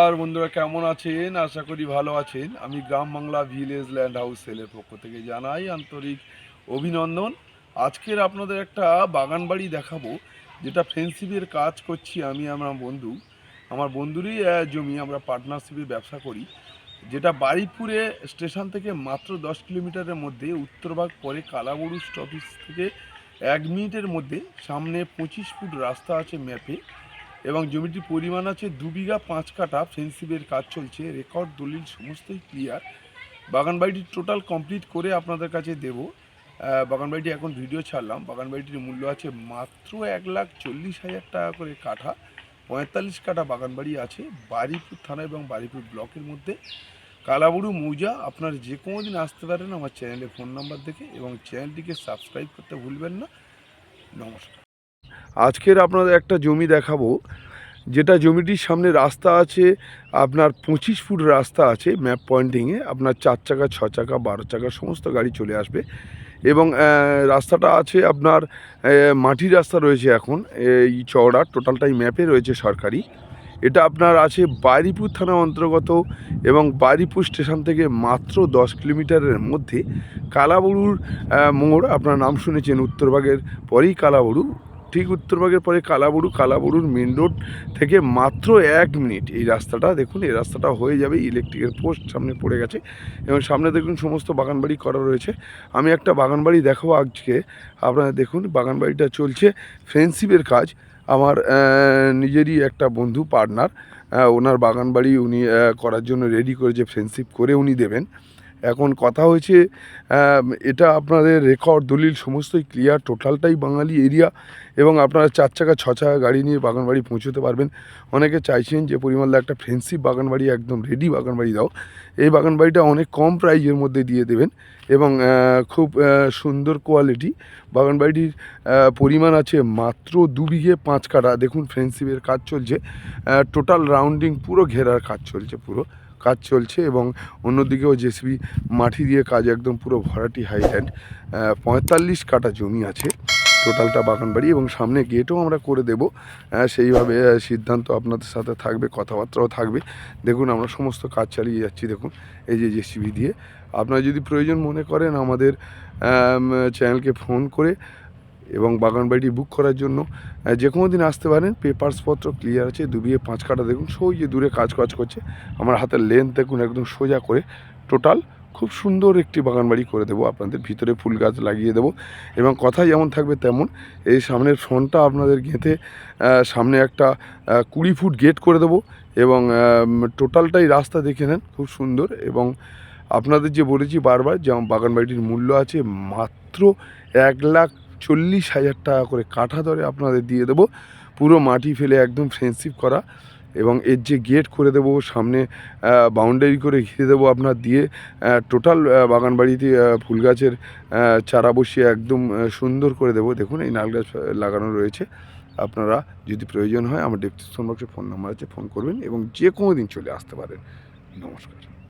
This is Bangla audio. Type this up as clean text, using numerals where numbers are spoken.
নমস্কার বন্ধুরা, কেমন আছেন? আশা করি ভালো আছেন। আমি গ্রাম বাংলা ভিলেজ ল্যান্ড হাউস সেলের পক্ষ থেকে জানাই আন্তরিক অভিনন্দন। আজকের আপনাদের একটা বাগান বাড়ি দেখাবো, যেটা ফ্রেন্ডশিপের কাজ করছি আমি আমার বন্ধুরই জমি। আমরা পার্টনারশিপে ব্যবসা করি, যেটা বারুইপুরে স্টেশন থেকে মাত্র 10 কিলোমিটারের মধ্যে, উত্তরভাগ পরে কালাবড়ু স্টপেজ থেকে 1 মিনিটের মধ্যে। সামনে 25 ফুট রাস্তা আছে ম্যাপে, এবং জমিটির পরিমাণ আছে 2 বিঘা 5 কাঠা। ফেন্সিপের কাজ চলছে, রেকর্ড দলিল সমস্তই ক্লিয়ার। বাগানবাড়িটি টোটাল কমপ্লিট করে আপনাদের কাছে দেব। বাগানবাড়িটি এখন ভিডিও ছাড়লাম। বাগানবাড়িটির মূল্য আছে মাত্র 1,40,000 টাকা করে কাঠা। 45 কাঠা বাগানবাড়ি আছে বারুইপুর থানা এবং বারুইপুর ব্লকের মধ্যে, কালাবুড়ু মৌজা। আপনারা যে কোনো দিন আসতে পারেন আমার চ্যানেলে ফোন নাম্বার দেখে, এবং চ্যানেলটিকে সাবস্ক্রাইব করতে ভুলবেন না। নমস্কার। আজকের আপনাদের একটা জমি দেখাবো, যেটা জমিটির সামনে রাস্তা আছে আপনার 25 ফুট রাস্তা আছে ম্যাপ পয়েন্টিংয়ে। আপনার 4 চাকা 6 চাকা 12 চাকা সমস্ত গাড়ি চলে আসবে, এবং রাস্তাটা আছে আপনার মাটির রাস্তা রয়েছে এখন এই চওড়া, টোটালটাই ম্যাপে রয়েছে সরকারি। এটা আপনার আছে বারুইপুর থানা অন্তর্গত, এবং বারুইপুর স্টেশন থেকে মাত্র 10 কিলোমিটারের মধ্যে কালাবড়ুর মোড়। আপনার নাম শুনেছেন, উত্তরভাগের পরেই কালাবড়ু, ঠিক উত্তরভাগের পরে কালাবড়ুর মেন রোড থেকে মাত্র 1 মিনিট এই রাস্তাটা। দেখুন, এই রাস্তাটা হয়ে যাবে, ইলেকট্রিকের পোস্ট সামনে পড়ে গেছে, এবং সামনে দেখুন সমস্ত বাগানবাড়ি করা রয়েছে। আমি একটা বাগানবাড়ি দেখাবো আজকে আপনারা। দেখুন, বাগানবাড়িটা চলছে ফ্রেন্ডশিপের কাজ। আমার নিজেরই একটা বন্ধু পার্টনার, ওনার বাগানবাড়ি উনি করার জন্য রেডি করেছে, ফ্রেন্ডশিপ করে উনি দেবেন। এখন কথা হয়েছে, এটা আপনাদের রেকর্ড দলিল সমস্তই ক্লিয়ার, টোটালটাই বাঙালি এরিয়া, এবং আপনারা 4 চাকা 6 চাকা গাড়ি নিয়ে বাগানবাড়ি পৌঁছতে পারবেন। অনেকে চাইছেন যে পরিমলদা একটা ফ্রেন্ডশিপ বাগানবাড়ি, একদম রেডি বাগানবাড়ি দাও। এই বাগানবাড়িটা অনেক কম প্রাইজের মধ্যে দিয়ে দেবেন, এবং খুব সুন্দর কোয়ালিটি। বাগানবাড়িটির পরিমাণ আছে মাত্র 2 বিঘে 5 কাঠা। দেখুন, ফ্রেন্ডশিপের কাজ চলছে, টোটাল রাউন্ডিং পুরো ঘেরার কাজ চলছে, এবং অন্যদিকেও জেসিবি মাটি দিয়ে কাজ, একদম পুরো ভরাটি হাইল্যান্ড। 45 কাঠা জমি আছে টোটালটা বাগানবাড়ি, এবং সামনে গেটও আমরা করে দেব। সেইভাবে সিদ্ধান্ত আপনাদের সাথে থাকবে, কথাবার্তাও থাকবে। দেখুন, আমরা সমস্ত কাজ চালিয়ে যাচ্ছি। দেখুন, এই যে জেসিবি দিয়ে। আপনারা যদি প্রয়োজন মনে করেন, আমাদের চ্যানেলকে ফোন করে এবং বাগানবাড়িটি বুক করার জন্য যে কোনো দিন আসতে পারেন। পেপারসপত্র ক্লিয়ার আছে। 2 বিঘে 5 কাঠা। দেখুন, সই যে দূরে কাজ করছে। আমার হাতের লেন্থ দেখুন, একদম সোজা করে টোটাল খুব সুন্দর একটি বাগানবাড়ি করে দেবো আপনাদের। ভিতরে ফুল গাছ লাগিয়ে দেবো, এবং কথা যেমন থাকবে তেমন। এই সামনের ফ্রন্টটা আপনাদের গেঁথে সামনে একটা 20 ফুট গেট করে দেবো, এবং টোটালটাই রাস্তা দেখে নেন, খুব সুন্দর। এবং আপনাদের যে বলেছি বারবার, যে বাগানবাড়িটির মূল্য আছে মাত্র 1,40,000 টাকা করে কাঠা দরে আপনাদের দিয়ে দেবো, পুরো মাটি ফেলে একদম ফ্রেন্ডশিপ করা। এবং এর যে গেট করে দেবো, সামনে বাউন্ডারি করে ঘিরে দেবো আপনার দিয়ে, টোটাল বাগানবাড়িতে ফুল গাছের চারা বসিয়ে একদম সুন্দর করে দেবো। দেখুন, এই নাল গাছ লাগানো রয়েছে। আপনারা যদি প্রয়োজন হয়, আমার ডেসক্রিপশন বক্সে ফোন নাম্বার আছে, ফোন করবেন, এবং যে কোনো দিন চলে আসতে পারেন। নমস্কার।